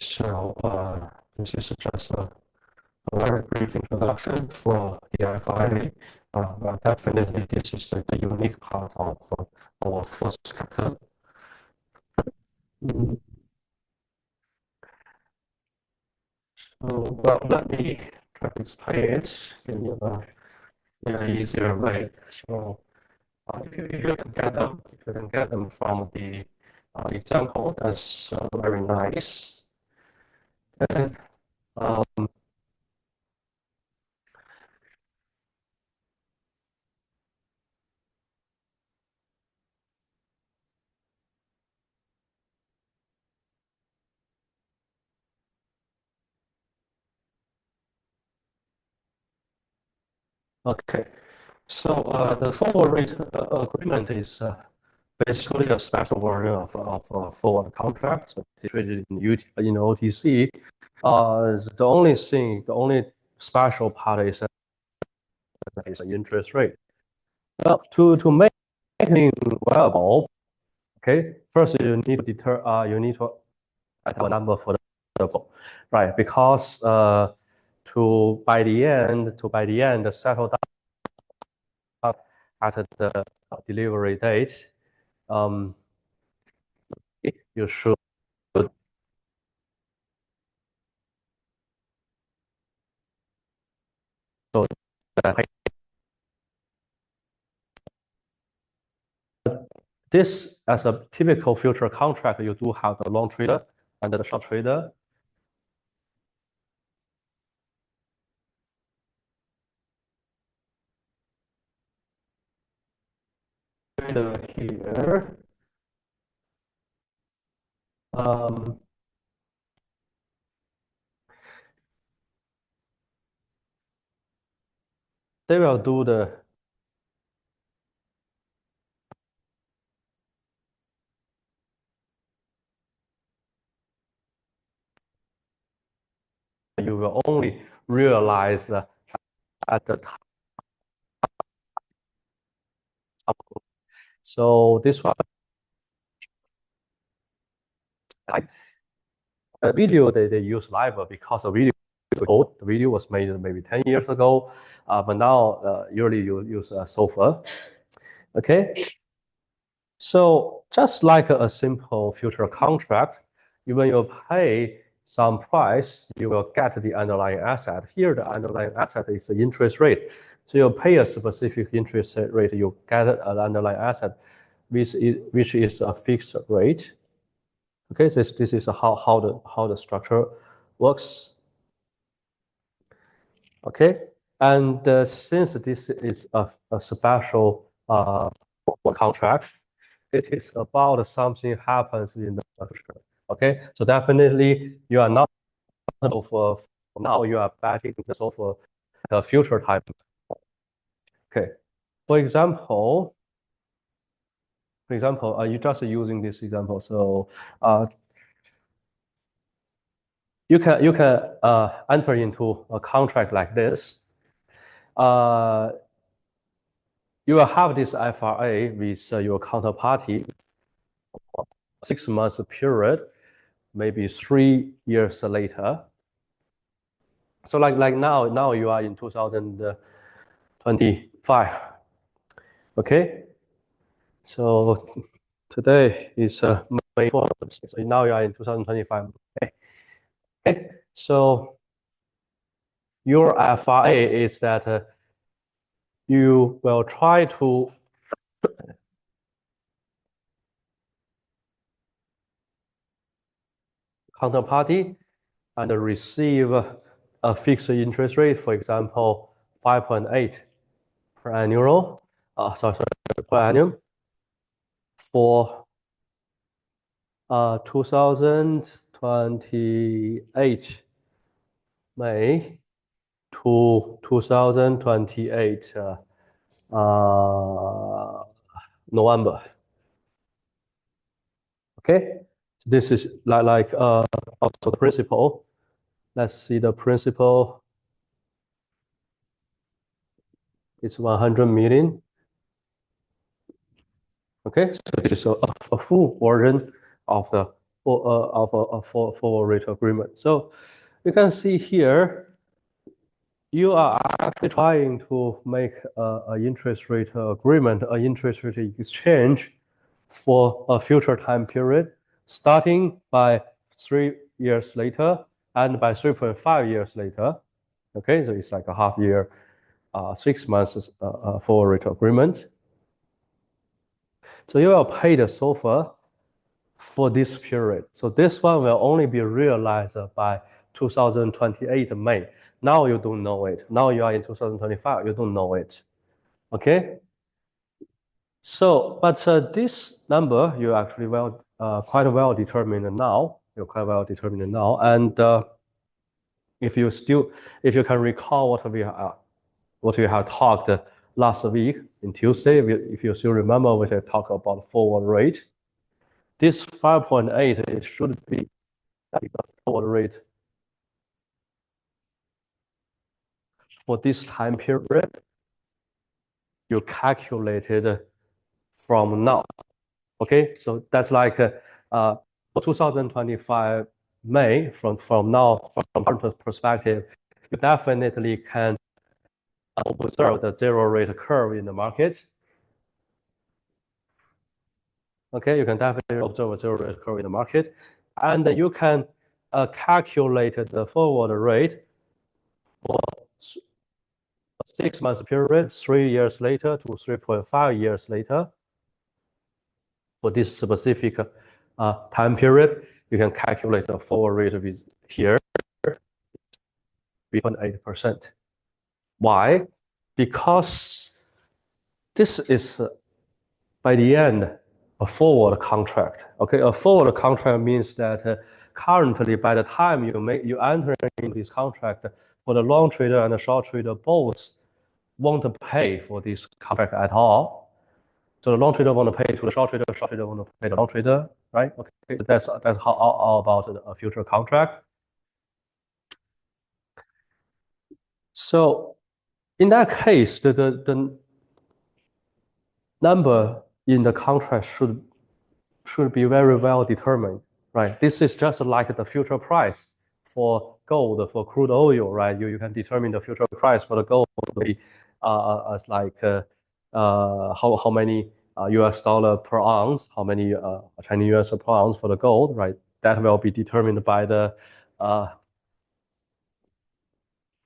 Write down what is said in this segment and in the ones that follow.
This is just a very brief introduction for the FIA. But definitely, this is the unique part of our first chapter. Well, let me try to explain it in an easier way. If you can get them from the example, that's very nice. And okay, the forward rate agreement is basically a special version of forward contract traded in OTC. The only special part is an interest rate. Well, to make it viable, okay, first you need to have a number for the right, because to by the end settle down at the delivery date, you should so this, as a typical future contract, you do have the long trader and the short trader. Here, they will do you will only realize at the time. So this one, the video they use LIBOR because the video old. The video was made maybe 10 years ago, but now usually you use SOFR. Okay, so just like a simple future contract, when you pay some price, you will get the underlying asset. Here, the underlying asset is the interest rate. So you pay a specific interest rate, you get an underlying asset, which is a fixed rate. Okay, so this is how the structure works. Okay, and since this is a special contract, it is about something happens in the future. Okay, so definitely you are not for now you are betting just for the future type. Okay, for example, you just using this example. So you can enter into a contract like this. You will have this FRA with your counterparty for 6 months period, maybe 3 years later. So like now you are in 2025. Okay, so today is May 4th. So now you are in 2025. Okay, so your FRA is that you will try to counterparty and receive a fixed interest rate, for example, 5.8 per annual, per annum for 2028 May to 2028 November. Okay, so this is like also the principle. Let's see the principle. It's 100 million. Okay, so this is a full version of the forward rate agreement. So you can see here, you are actually trying to make an interest rate agreement, an interest rate exchange for a future time period, starting by 3 years later and by 3.5 years later. Okay, so it's like a half year, 6 months forward rate agreement. So you will pay the SOFR for this period. So this one will only be realized by 2028 May. Now you don't know it. Now you are in 2025, you don't know it. Okay? So, but this number you actually quite well determined now. You're quite well determined now. And if you can recall what we have talked last week in Tuesday, if you still remember, we had talked about forward rate. This 5.8, it should be the forward rate for this time period. You calculated from now. Okay, so that's like for 2025 May, from now, from current perspective, you definitely can observe the zero rate curve in the market. Okay, you can definitely observe a zero rate curve in the market, and you can calculate the forward rate for 6 months period, 3 years later to 3.5 years later. For this specific time period, you can calculate the forward rate with here, 3.8%. Why? Because this is by the end a forward contract. Okay, a forward contract means that currently, by the time you enter into this contract, for the long trader and the short trader both won't pay for this contract at all. So the long trader want to pay to the short trader want to pay the long trader, right? Okay, that's how all about a future contract. So in that case, the number in the contract should be very well determined, right? This is just like the future price for gold, for crude oil, right? You can determine the future price for the gold to be as like how many US dollar per ounce, how many Chinese US per ounce for the gold, right? That will be determined by the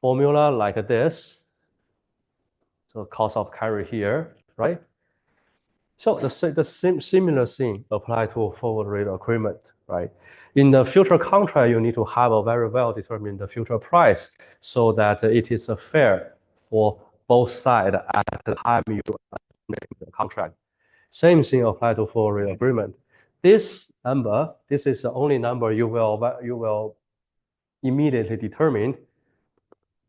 formula like this. So cost of carry here, right? So the similar thing apply to forward rate agreement, right? In the future contract, you need to have a very well determined future price so that it is fair for both sides at the time you make the contract. Same thing apply to forward rate agreement. This number, this is the only number you will immediately determine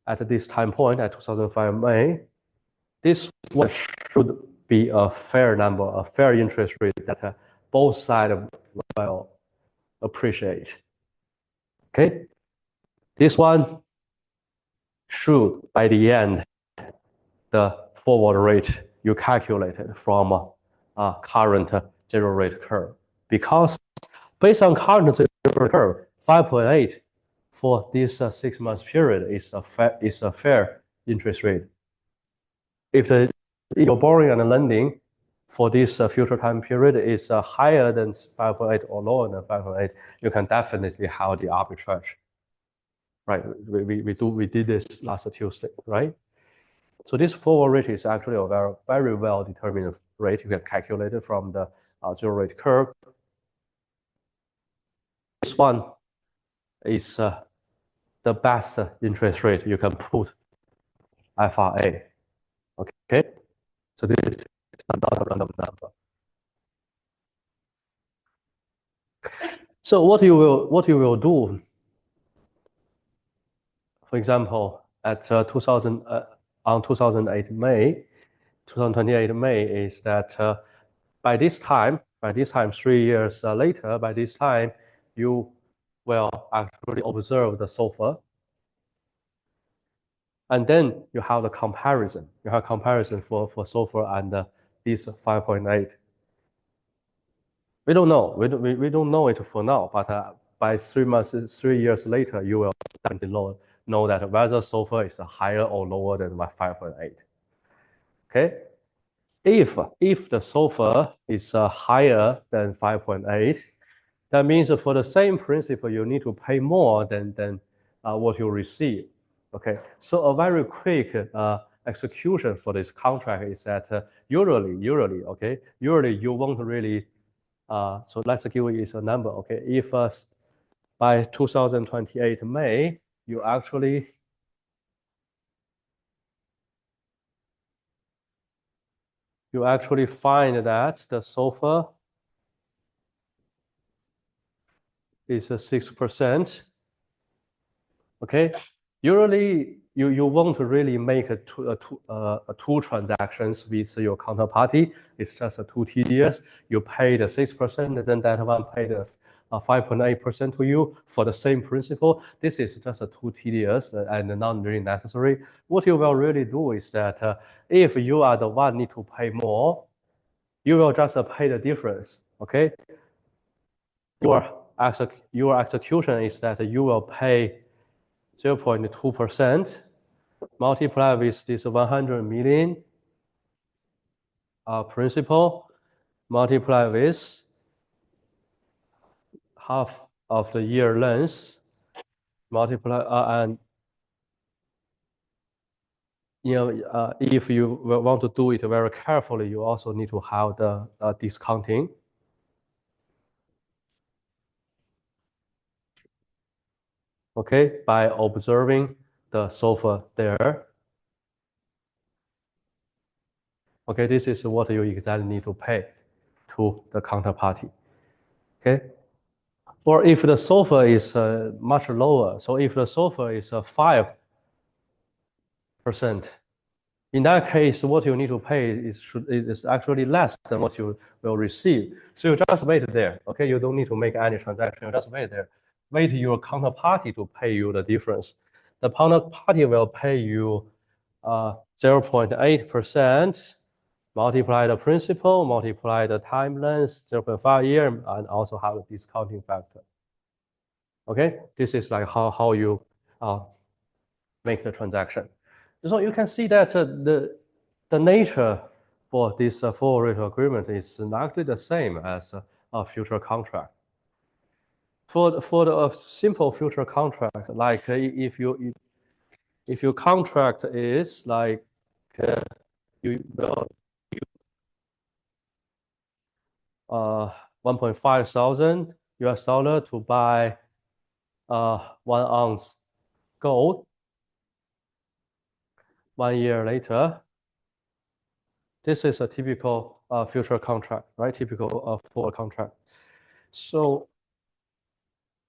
at this time point at 2005 May. This one should be a fair number, a fair interest rate that both sides will appreciate. Okay, this one should, by the end, the forward rate you calculated from current zero rate curve. Because based on current zero rate curve, 5.8 for this 6 months period is a fair interest rate. If your borrowing and lending for this future time period is higher than 5.8 or lower than 5.8, you can definitely have the arbitrage. Right? We did this last Tuesday, right? So this forward rate is actually a very well determined rate. You can calculate it from the zero rate curve. This one is the best interest rate you can put FRA. Okay, so this is not a random number. So what you will do, for example, at 2028 May, is that by this time, 3 years later, by this time, you will actually observe the SOFR. And then you have the comparison. You have comparison for SOFR and this 5.8. We don't know. We don't know it for now, but by 3 years later, you will definitely know that whether SOFR is higher or lower than 5.8. Okay. If the SOFR is higher than 5.8, that means for the same principal, you need to pay more than what you receive. Okay, so a very quick execution for this contract is that usually you won't really. So let's give you a number. Okay, if by 2028 May, you actually find that the SOFR is 6%. Okay, usually you won't really make two transactions with your counterparty. It's just a 2 TDS. You pay the 6%, and then that one paid 5.8% to you for the same principal. This is just a 2 TDS and not really necessary. What you will really do is that if you are the one need to pay more, you will just pay the difference. Okay. Your execution is that you will pay 0.2% multiply with this 100 million principal, multiply with half of the year length, multiply and if you want to do it very carefully, you also need to have the discounting. Okay, by observing the SOFR there. Okay, this is what you exactly need to pay to the counterparty. Okay, or if the SOFR is much lower, so if the SOFR is 5%, in that case, what you need to pay is actually less than what you will receive. So you just wait there. Okay, you don't need to make any transaction. You just wait there. Wait your counterparty to pay you the difference. The counterparty will pay you 0.8%, multiply the principal, multiply the time length, 0.5 year, and also have a discounting factor. Okay, this is like how you make the transaction. So you can see that the nature for this forward rate agreement is exactly the same as a future contract. For the simple future contract, like if your contract is like you will 1.5 thousand US dollar to buy 1 ounce gold. 1 year later, this is a typical future contract, right? Typical forward contract. So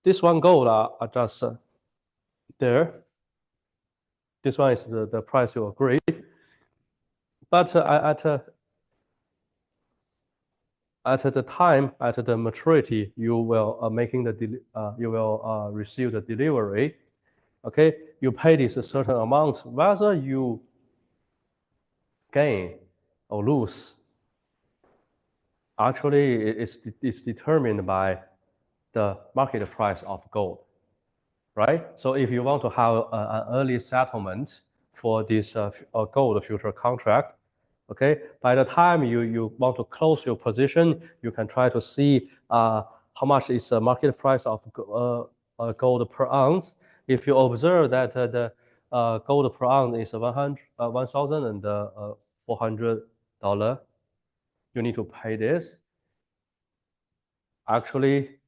this one gold are just there. This one is the price you agree. But at the time, at the maturity, you will receive the delivery. Okay, you pay this a certain amount, whether you gain or lose. Actually, it's determined by the market price of gold, right? So if you want to have an early settlement for this gold future contract, okay, by the time you want to close your position, you can try to see how much is the market price of gold per ounce. If you observe that the gold per ounce is $1,400, you need to pay this. Actually,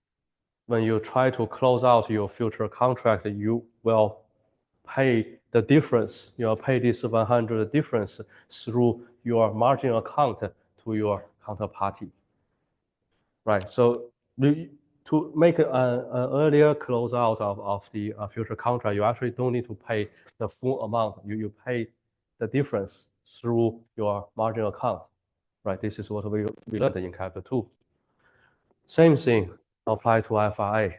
when you try to close out your future contract, you will pay the difference. You will pay this 100 difference through your margin account to your counterparty. Right. So to make an earlier close out of the future contract, you actually don't need to pay the full amount. You pay the difference through your margin account. Right. This is what we learned in Chapter 2. Same thing apply to FRA.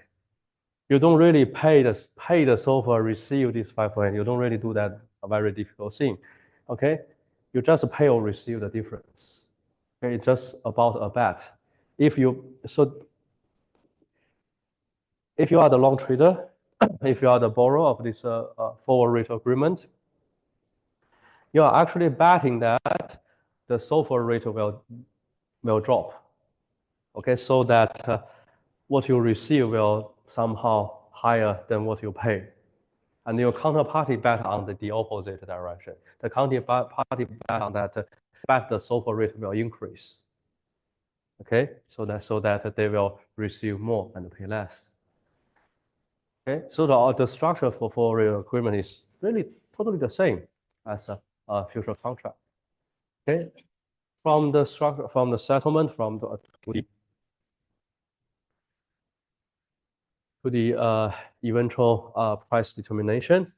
You don't really pay the SOFR, receive this 5%. You don't really do that, a very difficult thing. Okay, you just pay or receive the difference. Okay, it's just about a bet. if you are the long trader, if you are the borrower of this forward rate agreement, you are actually betting that the SOFR rate will drop. Okay, so that what you receive will somehow higher than what you pay. And your counterparty bet on the opposite direction. The counterparty bet on that the SOFR rate will increase. Okay, so that they will receive more and pay less. Okay, so the structure for forward rate agreement is really totally the same as a future contract. Okay, from the structure, from the settlement, from the to the eventual price determination,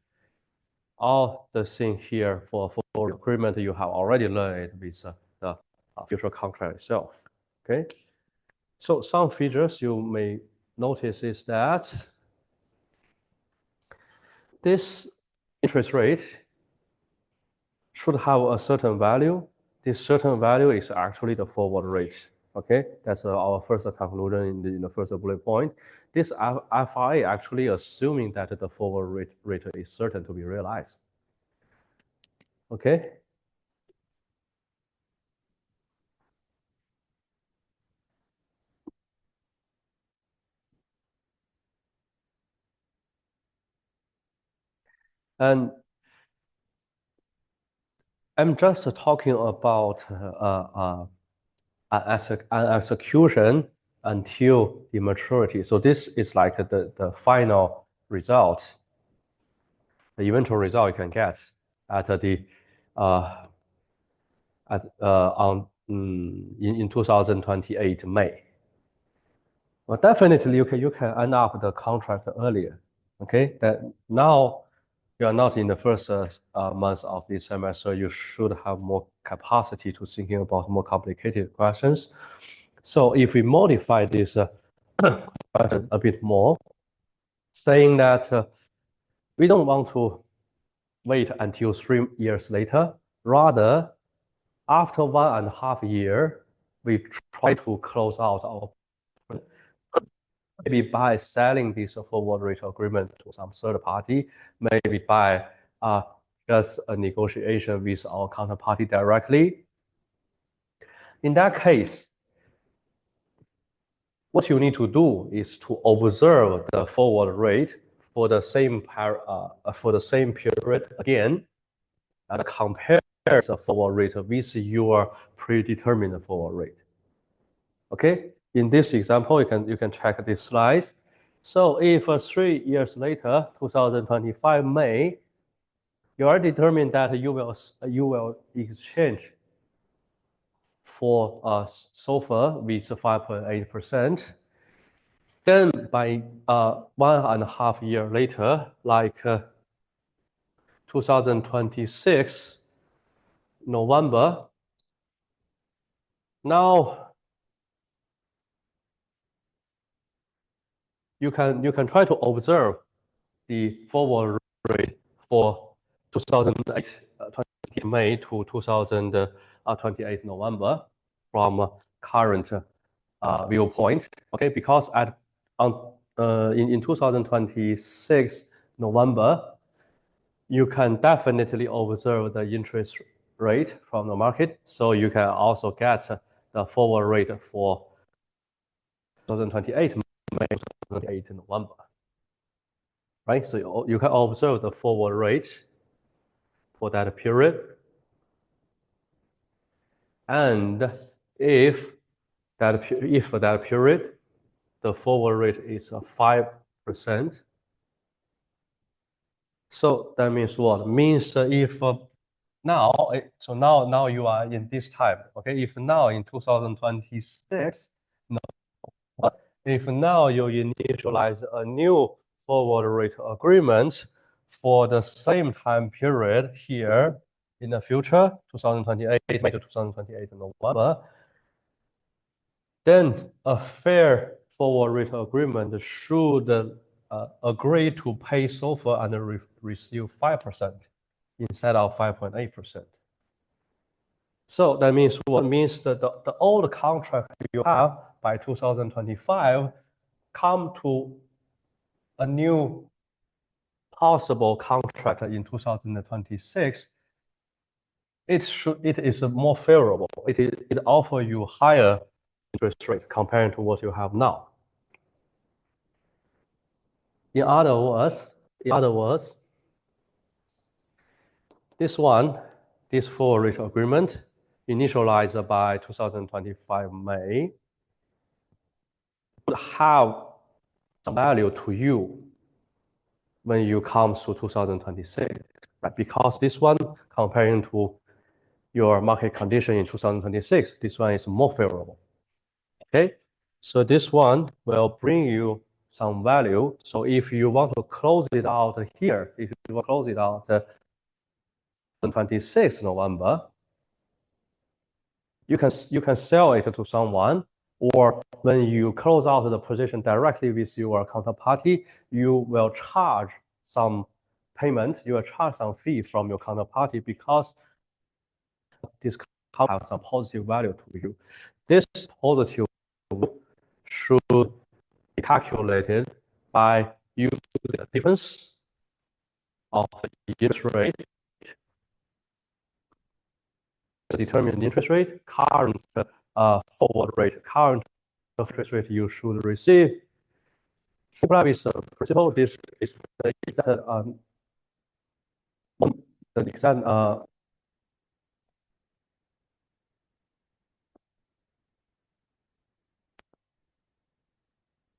all the thing here for agreement you have already learned with the future contract itself. Okay, so some features you may notice is that this interest rate should have a certain value. This certain value is actually the forward rate. Okay, that's our first conclusion in the first bullet point. This FRA actually assuming that the forward rate is certain to be realized. Okay. And I'm just talking about an execution until the maturity. So this is like the final result, the eventual result you can get at the in 2028 May. Well, definitely you can end up the contract earlier. Okay, that now you are not in the first month of this semester, you should have more capacity to thinking about more complicated questions. So if we modify this question a bit more, saying that we don't want to wait until 3 years later, rather after 1.5 years, we try to close out our maybe by selling this forward rate agreement to some third party, maybe by just a negotiation with our counterparty directly. In that case, what you need to do is to observe the forward rate for the same period again, and compare the forward rate with your predetermined forward rate. Okay, in this example, you can check these slides. So if 3 years later, 2025 May, you are determined that you will exchange for SOFR with 5.8%. Then by 1.5 years later, like 2026 November, now you can try to observe the forward rate for 2008 May to 2028 November from current viewpoint. Okay, because in 2026 November, you can definitely observe the interest rate from the market. So you can also get the forward rate for 2028 May 2028 November. Right, so you can observe the forward rate for that period. And if that period, the forward rate is 5%. So that means what? Means if now you are in this time. Okay, if now in 2026, if now you initialize a new forward rate agreement for the same time period here in the future, 2028 May to 2028 November, then a fair forward rate agreement should agree to pay SOFR and receive 5% instead of 5.8%. So that means what? Means that the old contract you have by 2025 come to a new possible contract in 2026, it is more favorable. It offers you higher interest rate compared to what you have now. In other words, this forward rate agreement initialized by 2025 May would have some value to you when you come to 2026, right? Because this one comparing to your market condition in 2026, this one is more favorable. Okay, so this one will bring you some value. So if you want to close it out here, if you want to close it out 26th November, you can sell it to someone, or when you close out the position directly with your counterparty, you will charge some payment, you will charge some fee from your counterparty because this has some positive value to you. This positive should be calculated by using the difference of the interest rate to determine the interest rate, current forward rate, current interest rate you should receive. With the principal, this is the exact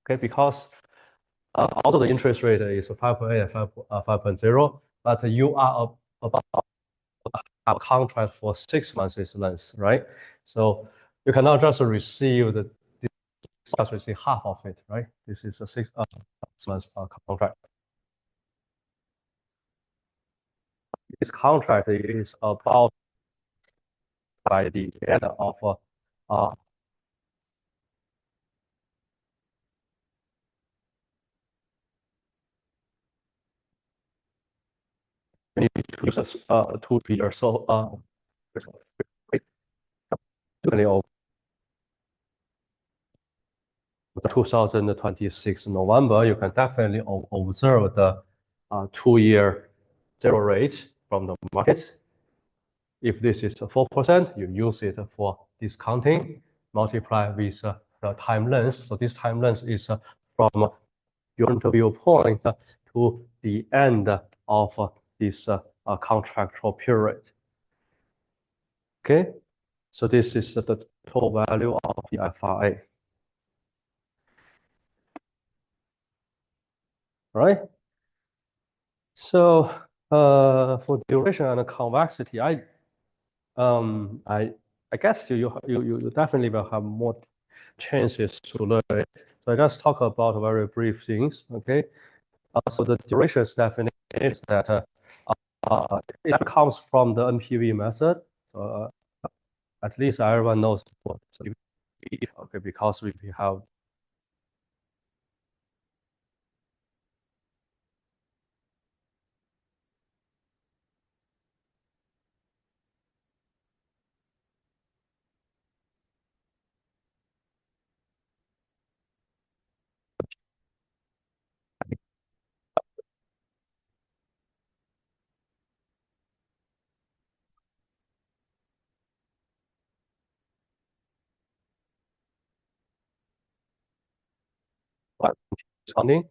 okay, because also the interest rate is 5.8 and 5.0, but you are about a contract for 6 months length, right? So you cannot just receive just receive half of it, right? This is a 6 months contract. This contract is about by the end of need to use 2 years. So 2026 November, you can definitely observe the 2-year zero rate from the market. If this is 4%, you use it for discounting, multiply with the time length. So this time length is from your interview point to the end of this contractual period. Okay, so this is the total value of the FRA. Right? So for duration and convexity, I guess you definitely will have more chances to learn it. So I just talk about very brief things. Okay. So the duration definition is that it comes from the NPV method. So at least everyone knows what it is. Okay, because we have discounting.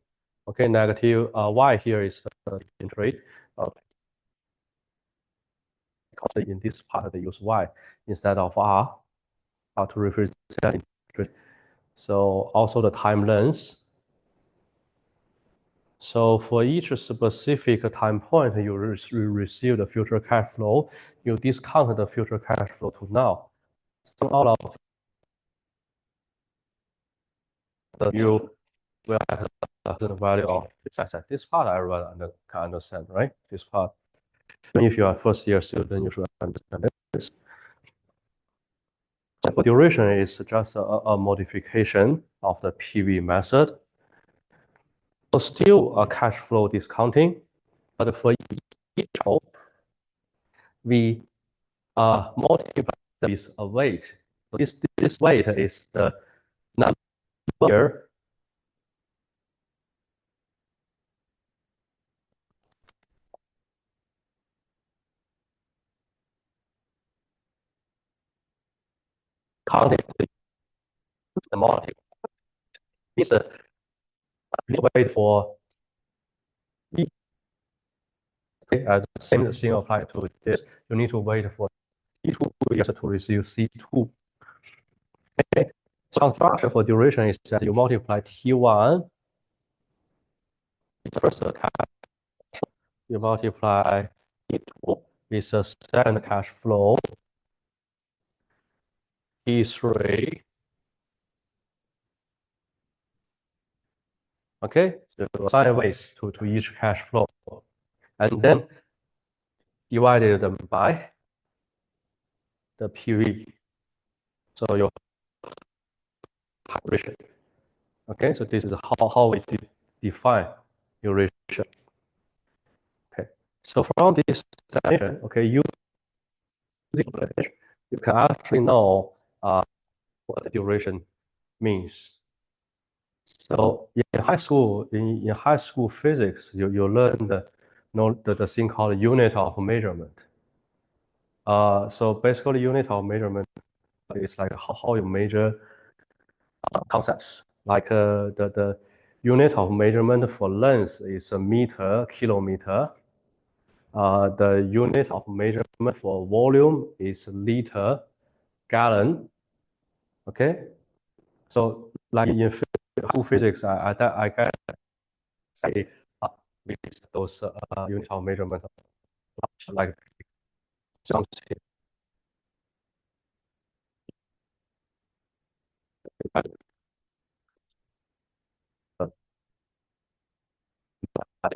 Okay, negative y here is the interest rate. Because in this part they use y instead of r to represent interest rate. So also the time length. So for each specific time point, you receive the future cash flow. You discount the future cash flow to now. So out of you will have the value of this asset. This part everyone can understand, right? This part. Even if you are first year student, you should understand this. So for duration is just a modification of the PV method. So still a cash flow discounting, but for each of we multiply with a weight. So this weight is the Now here, counting the multiple is a wait for E. Okay, the same thing applies to this. You need to wait for T2 years to receive C2. Okay. So construction for duration is that you multiply T1, the first cash, you multiply T2 is the second cash flow, T3. Okay, so assign ways to each cash flow, and then divided them by the PV. So your duration. Okay, so this is how we define duration. Okay, so from this definition, okay, you can actually know what the duration means. So in high school, in high school physics, you learn the thing called unit of measurement. So basically, unit of measurement is like how you measure concepts. Like the unit of measurement for length is a meter, kilometer. The unit of measurement for volume is liter, gallon. Okay, so like in physics, I can say with those unit of measurement like something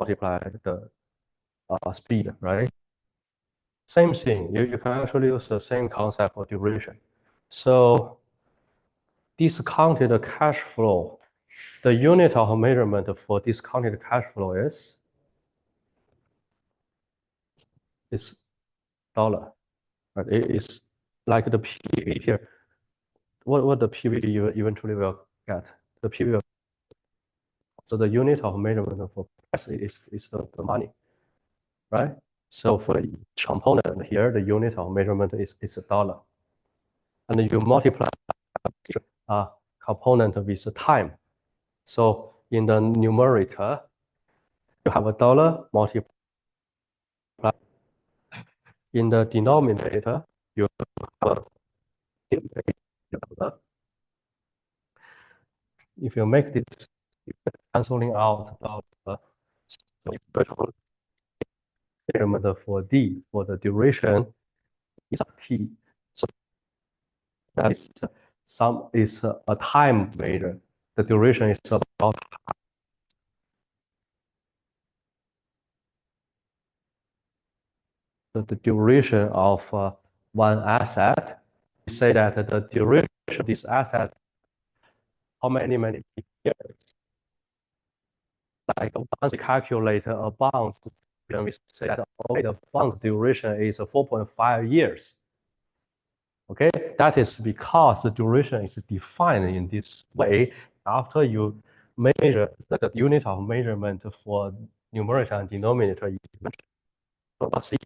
multiply the speed, right? Same thing. You can actually use the same concept for duration. So discounted cash flow, the unit of measurement for discounted cash flow is dollar. Right? It is like the PV here. What the PV you eventually will get? The PV will, so the unit of measurement for price is the money, right? So for each component here, the unit of measurement is a dollar. And you multiply component with the time. So in the numerator, you have a dollar multiplied. In the denominator, you have a, if you make this canceling out dollar, so measurement for D, for the duration, is T. So that is a time measure. The duration is about the duration of one asset. We say that the duration of this asset, how many years? Like once we calculate a bond, we say that the bond duration is 4.5 years. Okay, that is because the duration is defined in this way. After you measure the unit of measurement for numerator and denominator, you see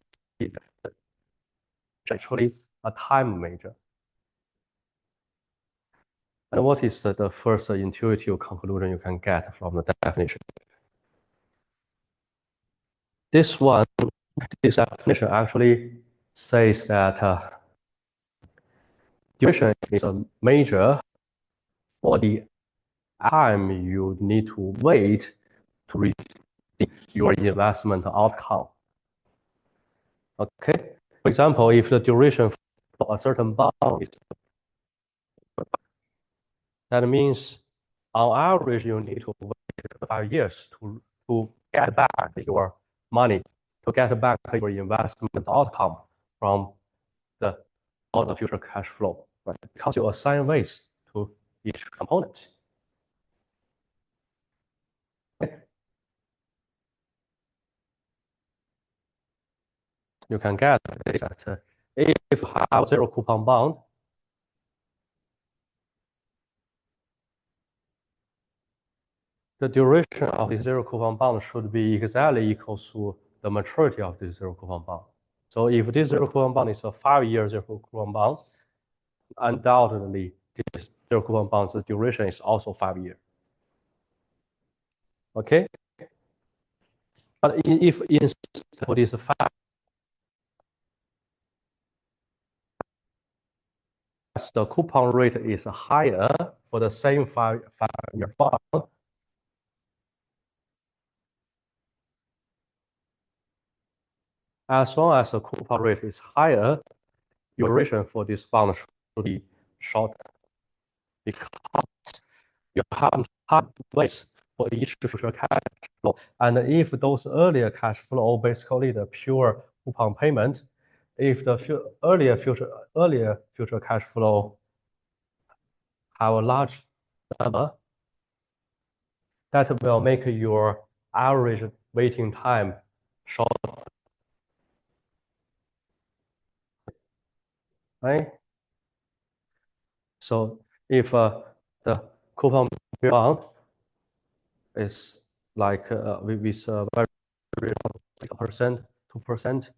actually a time measure. And what is the first intuitive conclusion you can get from the definition? This definition actually says that duration is a measure for the time you need to wait to receive your investment outcome. Okay, for example, if the duration for a certain bond is, that means on average you need to wait 5 years to get back your money, to get back your investment outcome from all the future cash flow, right? Because you assign weights to each component. Okay. You can get is that if you have zero coupon bond, the duration of the zero coupon bond should be exactly equal to the maturity of the zero coupon bond. So if this zero coupon bond is a 5-year zero coupon bond, undoubtedly this zero coupon bond's duration is also 5 years. Okay? But if for this 5, the coupon rate is higher for the same 5-year bond, as long as the coupon rate is higher, duration for this bond should be shorter because you have to wait for each future cash flow. And if those earlier cash flow basically the pure coupon payment, if the earlier future cash flow have a large number, that will make your average waiting time short, right? So if the coupon bond is like with very 1%, 2%,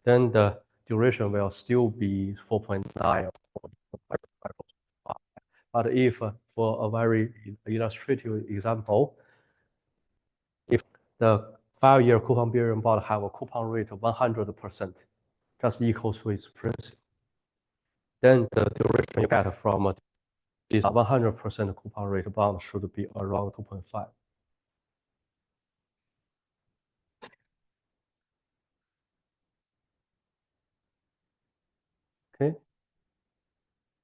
then the duration will still be 4.9. But if for a very illustrative example, if the 5-year coupon bearing bond have a coupon rate of 100%, just equal to its principal, then the duration you get from this 100% coupon rate bond should be around 2.5. Okay,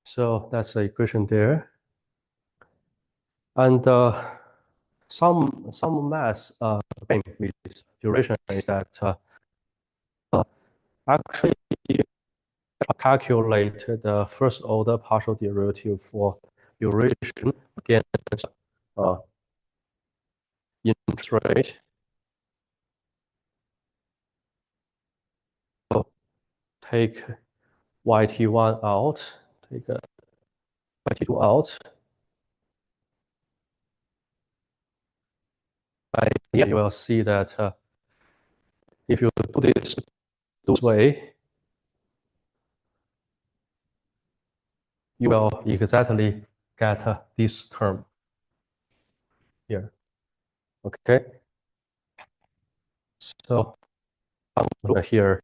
so that's the equation there. And some math thing with duration is that actually calculate the first order partial derivative for duration against interest rate. So take YT1 out, take YT2 out. And you will see that if you do this way, you will exactly get this term here. Okay. So here,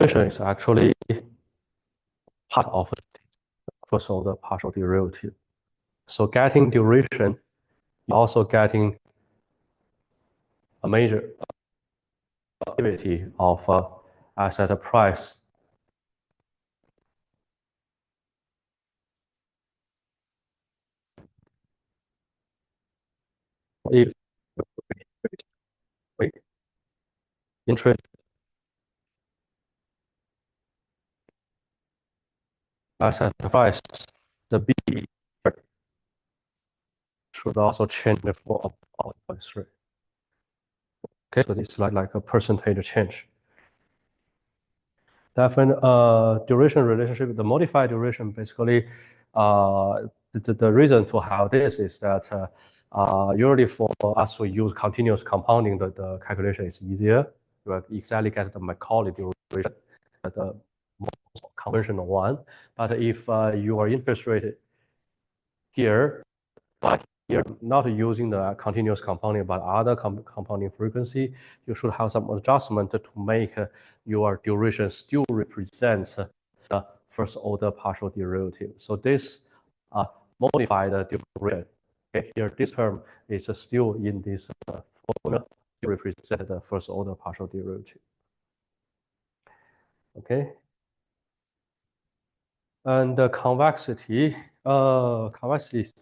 duration is actually part of the first order partial derivative. So getting duration, also getting a major activity of asset price. If interest asset price, the B should also change for about 0.3. Okay, so it's like a percentage change. Definite duration relationship, the modified duration basically, the reason to have this is that usually for us to use continuous compounding, the calculation is easier. You will exactly get the Macaulay duration, the most conventional one. But if you are interested here, but you're not using the continuous compounding but other compounding frequency, you should have some adjustment to make your duration still represents the first order partial derivative. So this modified duration, okay, here this term is still in this formula to represent the first order partial derivative. Okay. And the convexity, actually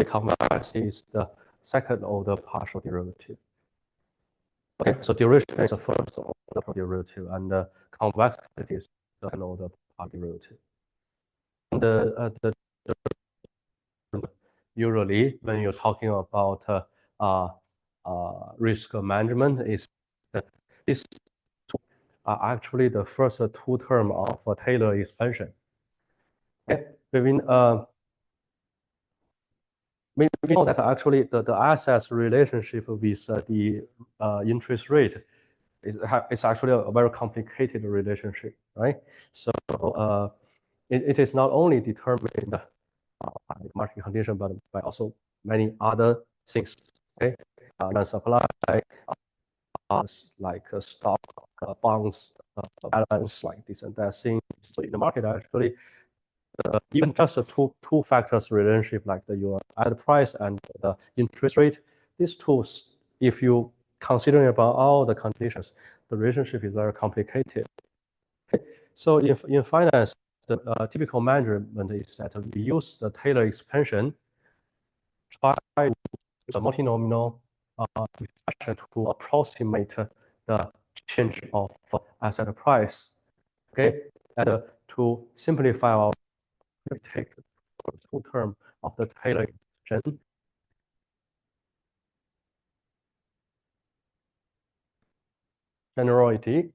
convexity is the second order partial derivative. Okay, so duration is the first order derivative, and convexity is the second order partial derivative. And usually when you're talking about risk management, is that these two are actually the first two terms of Taylor expansion. Okay, we know that actually the assets relationship with the interest rate is actually a very complicated relationship, right? So it is not only determined by market condition, but by also many other things. Okay, the supply, like stock, bonds, balance, like this and that thing. So in the market, actually, even just a two factors relationship, like your asset price and the interest rate, these tools, if you considering about all the conditions, the relationship is very complicated. Okay. So if in finance, the typical management is that we use the Taylor expansion, try the multinomial expression to approximate the change of asset price. Okay, and to simplify our, we take the full term of the Taylor expansion. Generality,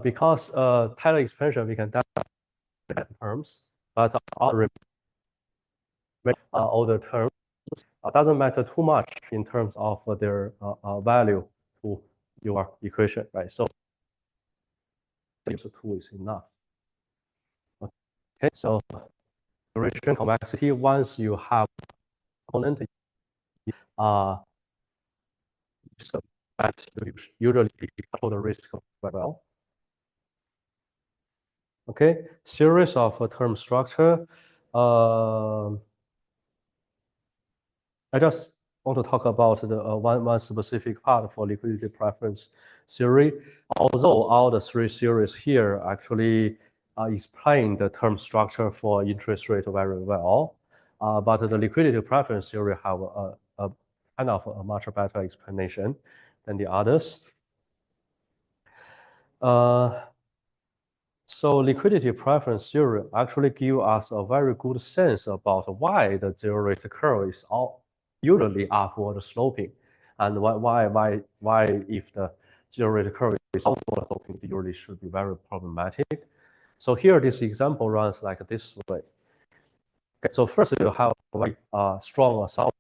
because Taylor expansion we can definitely terms, but all the terms doesn't matter too much in terms of their value to your equation, right? So this tool is enough. Okay, so duration complexity, once you have component, so that usually control the risk very well. Okay, series of term structure. I just want to talk about the one specific part for liquidity preference theory. Although all the three theories here actually explain the term structure for interest rate very well, but the liquidity preference theory have a kind of a much better explanation than the others. So liquidity preference theory actually give us a very good sense about why the zero rate curve is all usually upward sloping, and why if the zero rate curve is upward sloping, it usually should be very problematic. So here this example runs like this way. Okay, so first you have a very strong assumption.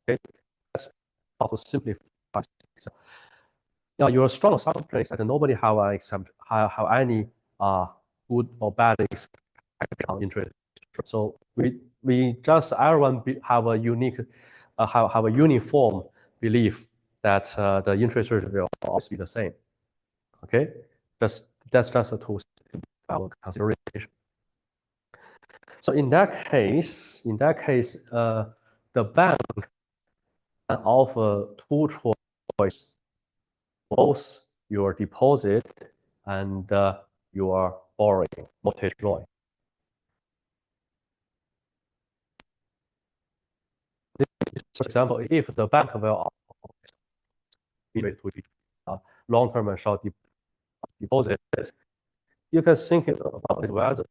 Okay, that's how to simplify. Now your strong assumption is that nobody have any good or bad expectation on interest. So we just everyone have a unique have a uniform belief that the interest rate will always be the same. Okay, that's just a tool our consideration. So in that case, the bank can offer two choices, both your deposit and your borrowing, mortgage loan. For example, if the bank will long-term and short deposit, you can think about it whether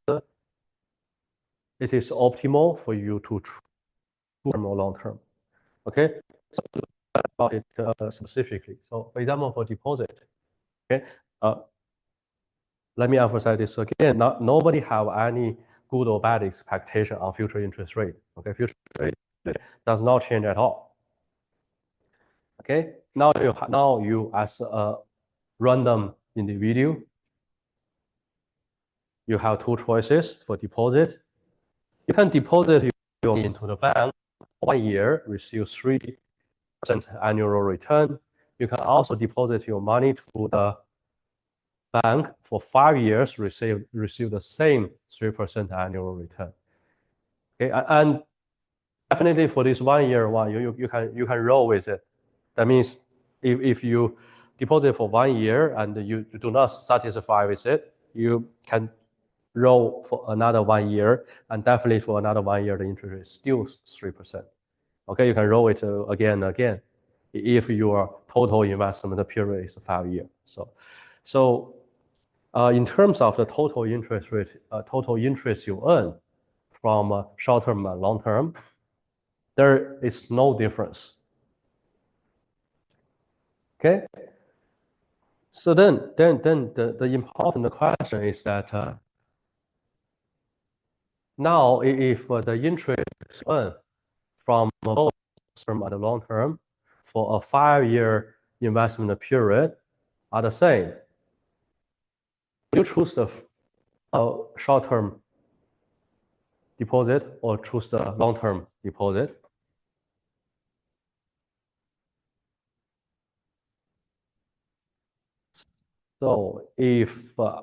it is optimal for you to term or long-term. Okay, so about it specifically. So for example, for deposit, okay, let me emphasize this again. Nobody have any good or bad expectation on future interest rate. Okay, future rate does not change at all. Okay, now you as a random individual, you have two choices for deposit. You can deposit into the bank 1 year, receive 3% annual return. You can also deposit your money to the bank for 5 years, receive the same 3% annual return. Okay, and definitely for this 1 year one, you can roll with it. That means if you deposit for 1 year and you do not satisfy with it, you can roll for another 1 year, and definitely for another 1 year, the interest rate is still 3%. Okay, you can roll it again and again if your total investment period is 5 years. So in terms of the total interest rate, total interest you earn from short term and long term, there is no difference. Okay. So then the important question is that Now, if the interest earned from both term and the long term for a 5-year investment period are the same, you choose the short-term deposit or choose the long-term deposit? So if I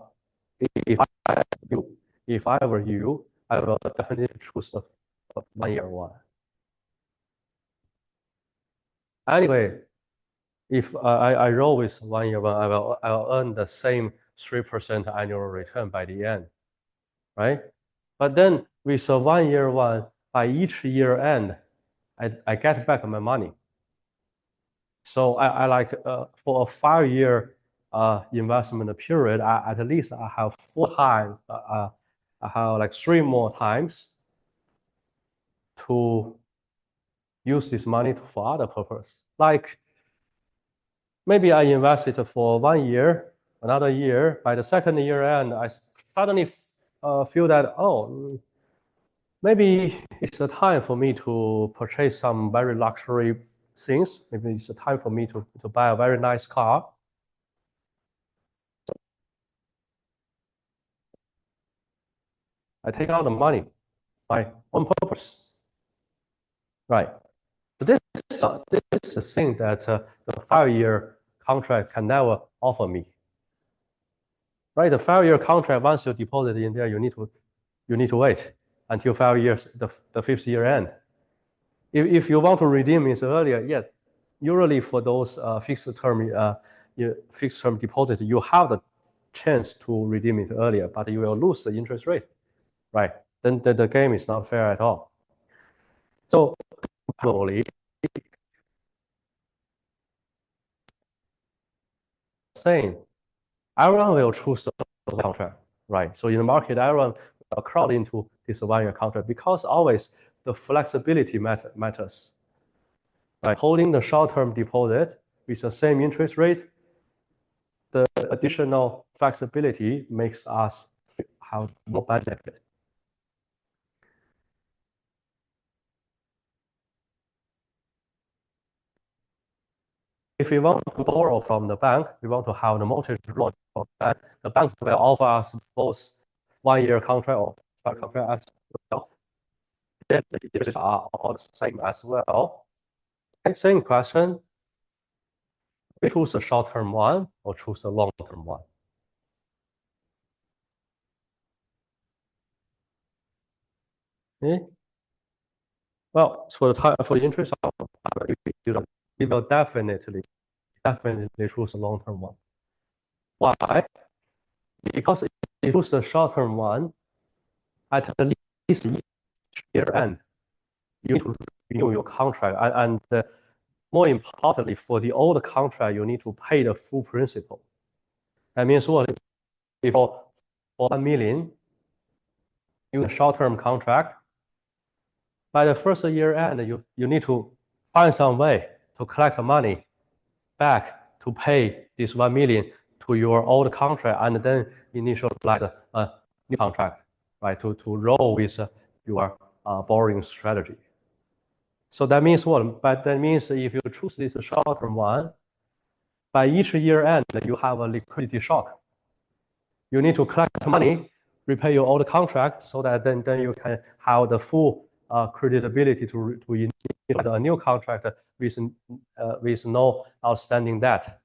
were you, I will definitely choose the 1-year one. Anyway, if I roll with 1-year one, I'll earn the same 3% annual return by the end, right? But then with a 1-year one, by each year end, I get back my money. So I like for a 5-year investment period, at least I have 4 times, I have like 3 more times to use this money for other purpose. Like maybe I invested for 1 year, another year. By the second year end, I suddenly feel that, oh, maybe it's a time for me to purchase some very luxury things. Maybe it's a time for me to buy a very nice car. I take out the money, my own purpose. Right. So this is the thing that the 5-year contract can never offer me. Right, the 5-year contract, once you deposit in there, you need to wait until 5 years, the 5th year end. If you want to redeem it earlier, yeah, usually for those fixed term deposit, you have the chance to redeem it earlier, but you will lose the interest rate, right? Then the game is not fair at all. So probably same, everyone will choose the contract, right? So in the market, everyone will crowd into this 1-year contract because always the flexibility matters. Right, holding the short-term deposit with the same interest rate, the additional flexibility makes us have more benefit. If we want to borrow from the bank, we want to have the mortgage loan from the bank. The bank will offer us both 1-year contract or 5 contract as well. Then the interests are all the same as well. Okay, same question. We choose the short-term one or choose the long-term one? Okay. Well, for the interest of you will definitely choose the long-term one. Why? Because if you choose the short-term one, at the least year end, you need to renew your contract, and more importantly, for the old contract, you need to pay the full principal. That means what? For 1 million, you short-term contract. By the first year end, you need to find some way to collect the money back to pay this 1 million to your old contract and then initialize a new contract, right? To roll with your borrowing strategy. So that means what? But that means if you choose this short-term one, by each year end, you have a liquidity shock. You need to collect money, repay your old contract, so that then you can have the full creditability to initiate a new contract with no outstanding debt.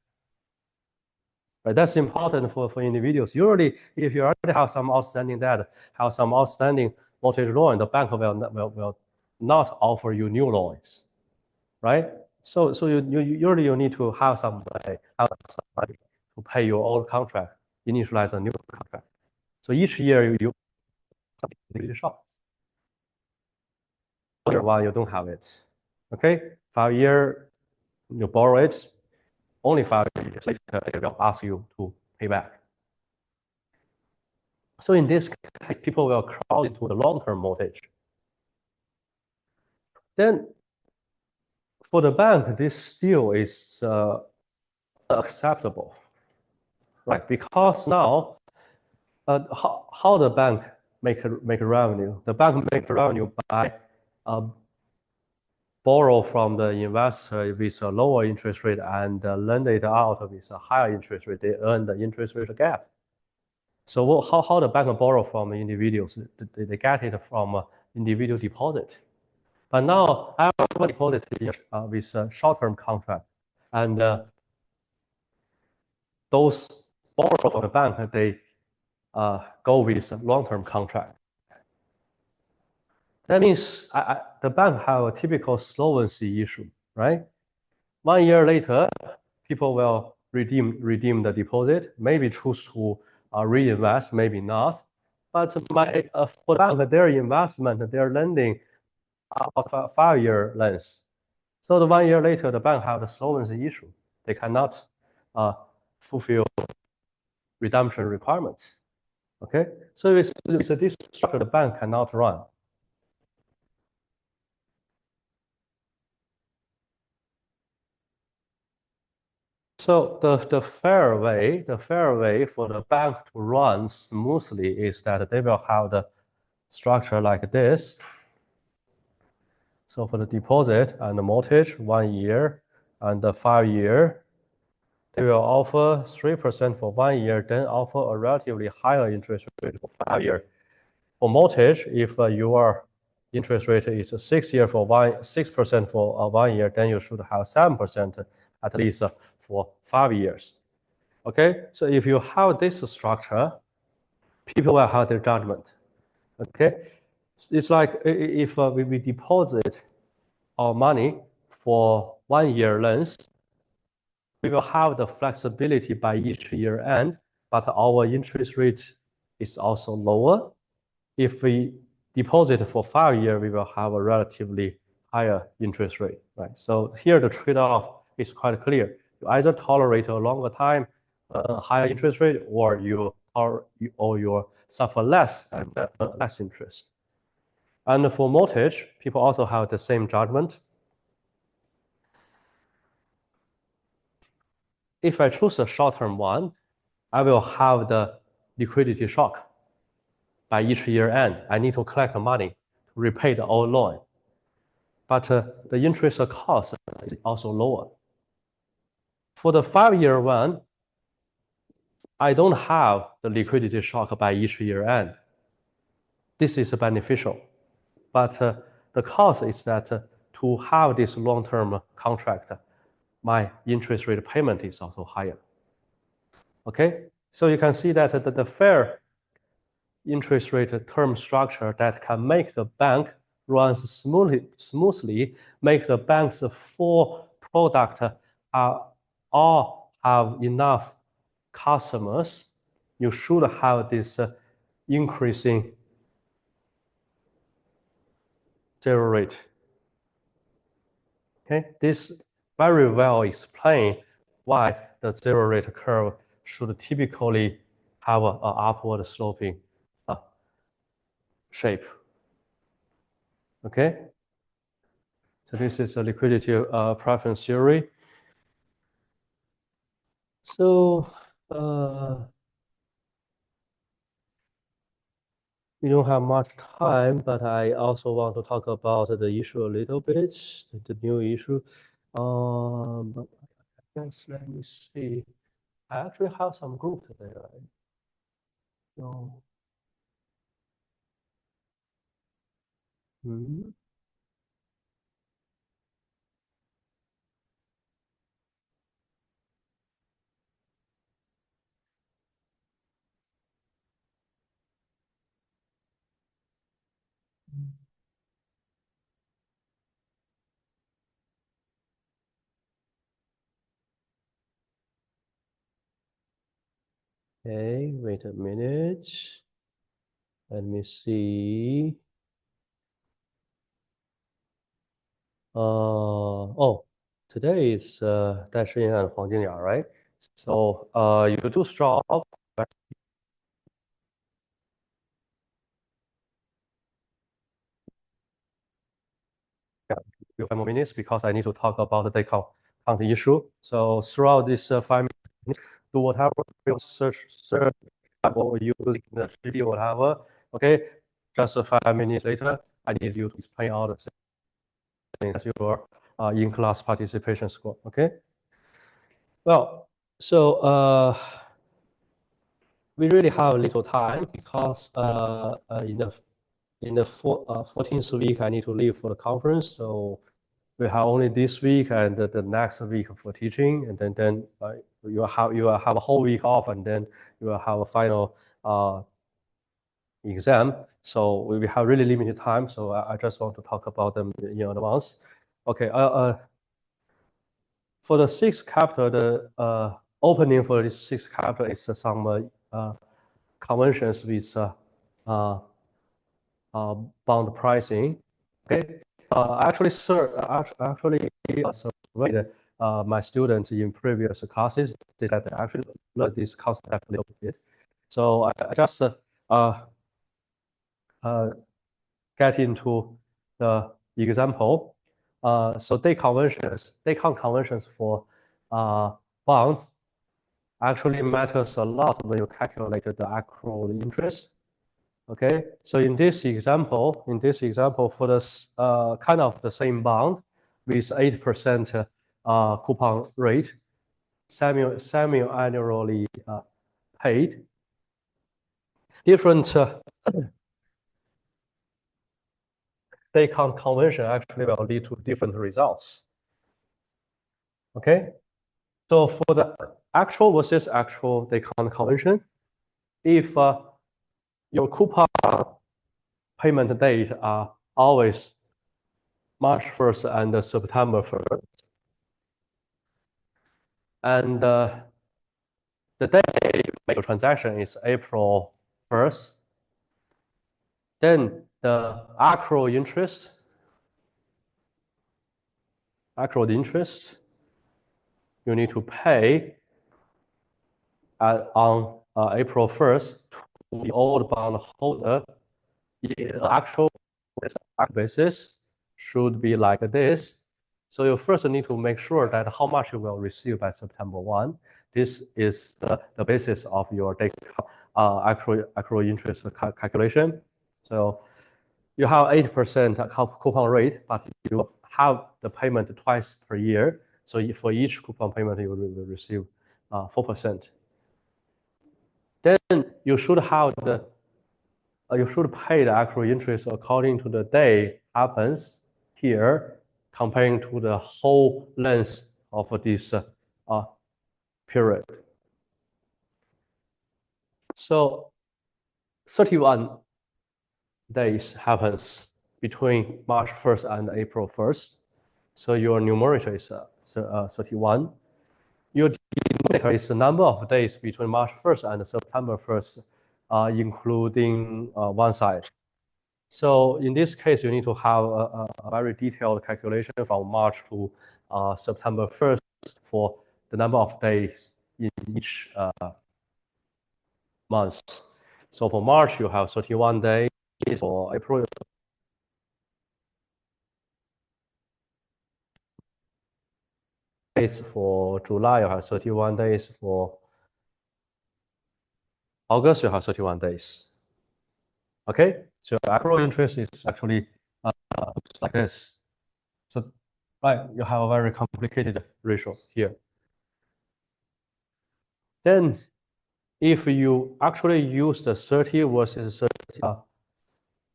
Right? That's important for individuals. Usually, if you already have some outstanding debt, have some outstanding mortgage loan, the bank will not offer you new loans, right? So you usually need to have some money to pay your old contract, initialize a new contract. So each year you shop. Year one you don't have it. Okay, 5 year you borrow it. Only 5 years later they will ask you to pay back. So in this case, people will crowd into the long-term mortgage. Then for the bank, this still is acceptable, right? Because now, how the bank make a revenue. The bank make revenue by borrow from the investor with a lower interest rate and lend it out with a higher interest rate. They earn the interest rate gap. So how the bank borrow from individuals? They get it from individual deposit. But now everybody deposit with a short-term contract, and those borrow from the bank, they go with a long-term contract. That means the bank have a typical solvency issue, right? 1 year later, people will redeem the deposit, maybe choose to reinvest, maybe not. But for the bank, their investment, their lending of a 5-year length. So the 1 year later, the bank have the solvency issue. They cannot fulfill redemption requirements. Okay, so it's this structure the bank cannot run. So the fair way for the bank to run smoothly is that they will have the structure like this. So for the deposit and the mortgage, 1 year and the 5 year, they will offer 3% for 1 year, then offer a relatively higher interest rate for 5 year. For mortgage, if your interest rate is 6% for 1 year, then you should have 7% at least for 5 years. Okay, so if you have this structure, people will have their judgment. Okay, it's like if we deposit our money for 1 year length, we will have the flexibility by each year end, but our interest rate is also lower. If we deposit for 5 years, we will have a relatively higher interest rate, right? So here the trade-off is quite clear. You either tolerate a longer time, higher interest rate, or you suffer less and less interest. And for mortgage, people also have the same judgment. If I choose a short-term one, I will have the liquidity shock. By each year end, I need to collect money to repay the old loan. But the interest cost is also lower. For the 5-year one, I don't have the liquidity shock by each year end. This is beneficial. But the cost is that to have this long-term contract, my interest rate payment is also higher. Okay, so you can see that the fair interest rate term structure that can make the bank run smoothly, make the bank's full product all have enough customers. You should have this increasing zero rate. Okay, this very well explains why the zero rate curve should typically have an upward sloping shape. Okay, so this is a liquidity preference theory. So we don't have much time, but I also want to talk about the issue a little bit, the new issue. But I guess let me see. I actually have some group today, right? So, okay, wait a minute. Let me see. Oh, today is Dai Shiyan and Huang Jingliang, right? So you do stop. A few more minutes because I need to talk about the day count issue. So throughout this 5 minutes, do whatever you search or use the video, whatever. Okay, just 5 minutes later, I need you to explain all the things as your in-class participation score. Okay. Well, so we really have a little time because in the 14th week I need to leave for the conference, so we have only this week and the next week for teaching, and then you will have a whole week off, and then you will have a final exam. So we will have really limited time. So I just want to talk about them in advance. Okay. For the sixth chapter, the opening for this sixth chapter is some conventions with bond pricing. Okay. Actually, sir, actually surveyed my students in previous classes that they actually learned this concept a little bit. So I just get into the example. So day count conventions for bonds actually matters a lot when you calculate the accrued interest. Okay, so in this example, for this kind of the same bond with 8% coupon rate, semi-annually paid, different day count convention actually will lead to different results. Okay, so for the actual versus actual day count convention, if your coupon payment date are always March 1st and September 1st, and the day you make a transaction is April 1st, then the accrued interest you need to pay on April 1st to the old bond holder. The actual basis should be like this. So you first need to make sure that how much you will receive by September 1. This is the basis of your actual interest calculation. So you have 8% coupon rate, but you have the payment twice per year. So for each coupon payment, you will receive 4%. Then you should have you should pay the accrued interest according to the day happens here, comparing to the whole length of this period. So 31 days happens between March 1st and April 1st. So your numerator is 31. Your denominator is the number of days between March 1st and September 1st, including one side. So in this case, you need to have a very detailed calculation from March to September 1st for the number of days in each month. So for March, you have 31 days. For April, for July, you have 31 days. For August, you have 31 days. Okay, so accrued interest is actually like this. So right, you have a very complicated ratio here. Then if you actually use the 30 versus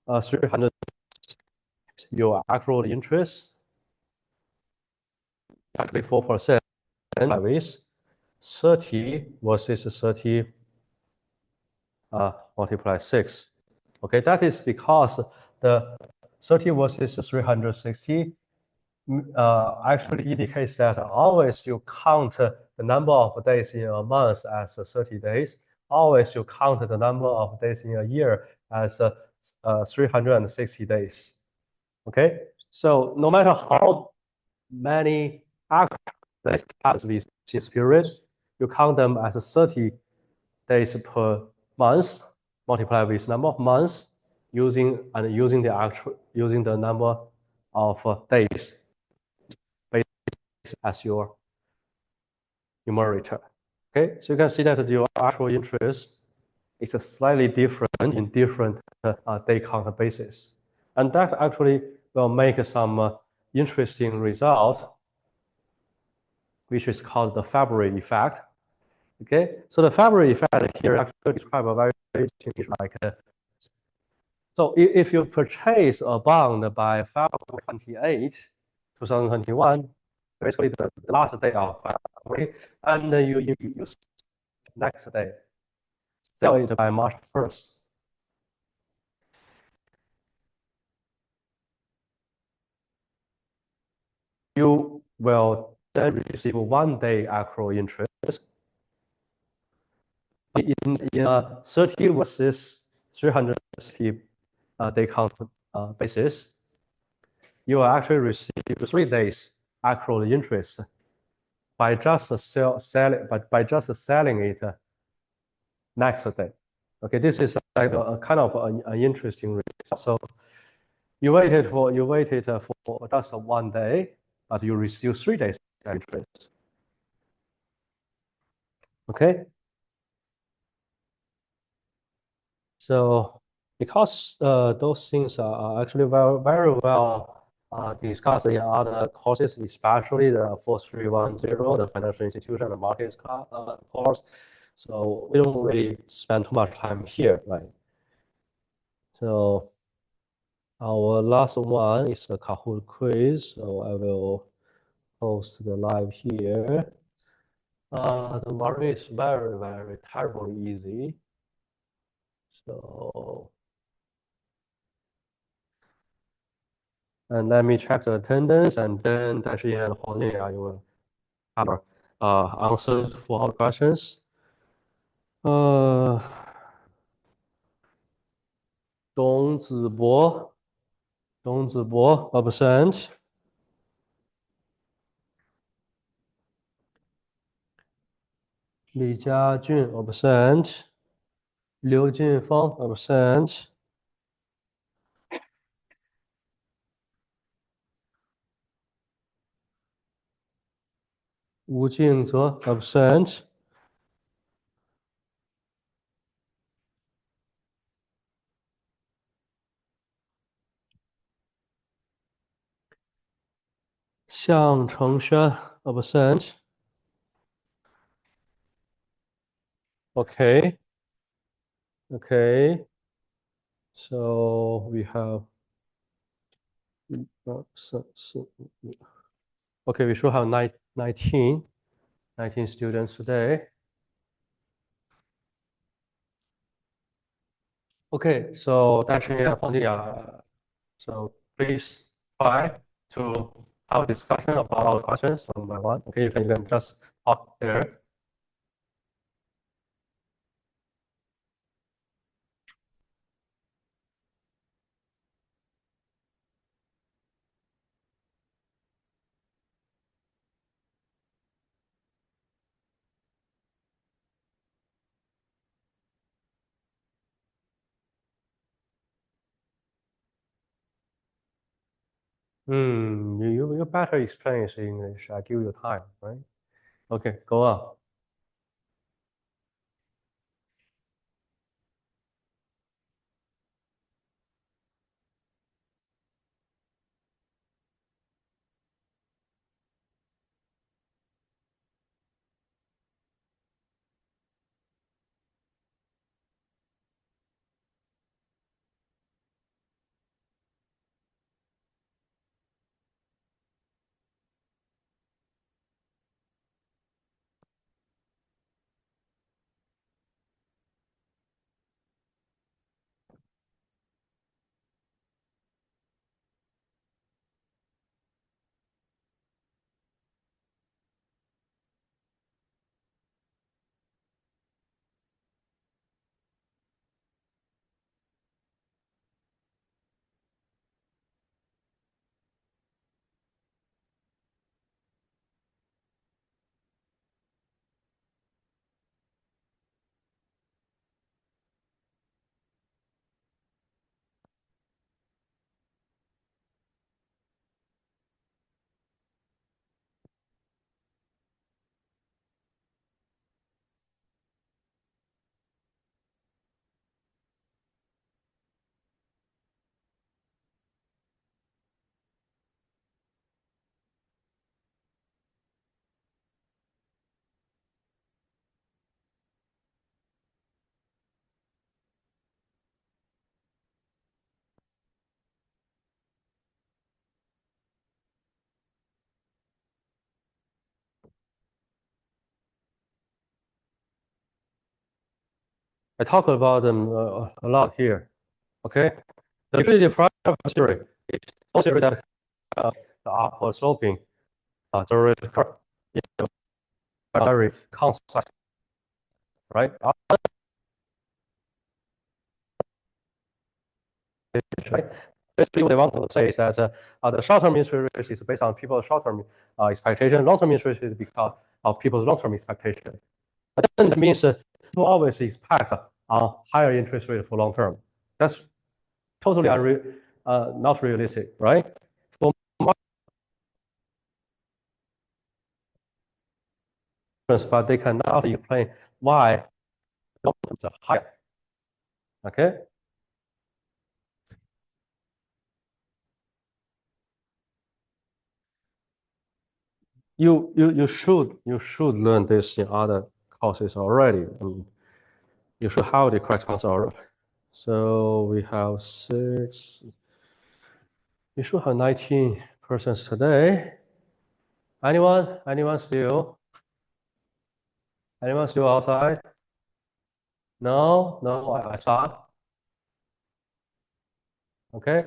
300, your accrued interest actually 4%. Anyways, 30 versus 30 multiply 6. Okay, that is because the 30 versus 360 actually indicates that always you count the number of days in a month as 30 days. Always you count the number of days in a year as 360 days. Okay, so no matter how many days pass with this period, you count them as 30 days per month, multiply with number of months, using the number of days as your numerator. Okay, so you can see that your actual interest is slightly different in different day count basis. And that actually will make some interesting result, which is called the Fabry effect. Okay, so the Fabry effect here actually describe a very interesting like so if you purchase a bond by February 28, 2021, basically the last day of February, and you use next day, sell it by March 1st. You will then receive 1 day accrual interest in 30 versus 360 day count basis. You will actually receive 3 days accrual interest by just selling it next day. Okay, this is like a kind of an interesting result. So you waited for just 1 day, but you receive 3 days interest. Okay. So because those things are actually very well discussed in other courses, especially the 4310, the financial institution and markets course. So we don't really spend too much time here, right? So our last one is the Kahoot quiz. So I will post the live here. The margin is very terribly easy. So, and let me check the attendance, and then Dashi and Huang I will cover answers for all questions. 董子博 absent. 李家俊 absent. 刘劲峰 absent. 吴敬泽 absent. Xiang Chengxuan absent. Okay. Okay. So we have okay, we should have 19 students today. Okay, so Dashi and Huang so please try to have a discussion about all questions one by one. Okay, you can just talk there. You better explain it in English. I give you time, right? Okay, go on. I talk about them a lot here. Okay, the liquidity private theory is a theory that the upward sloping there is very concise, right? Right? Basically, what they want to say is that the short-term interest rate is based on people's short-term expectation. Long-term interest rate is because of people's long-term expectation. But that means people always expect higher interest rate for long term. That's totally not realistic, right? For markets, but they cannot explain why long term is higher. Okay. You should learn this in other courses already. You should have the correct answer already. So we have 6. We should have 19 persons today. Anyone? Anyone still? Anyone still outside? No, no, I saw. Okay.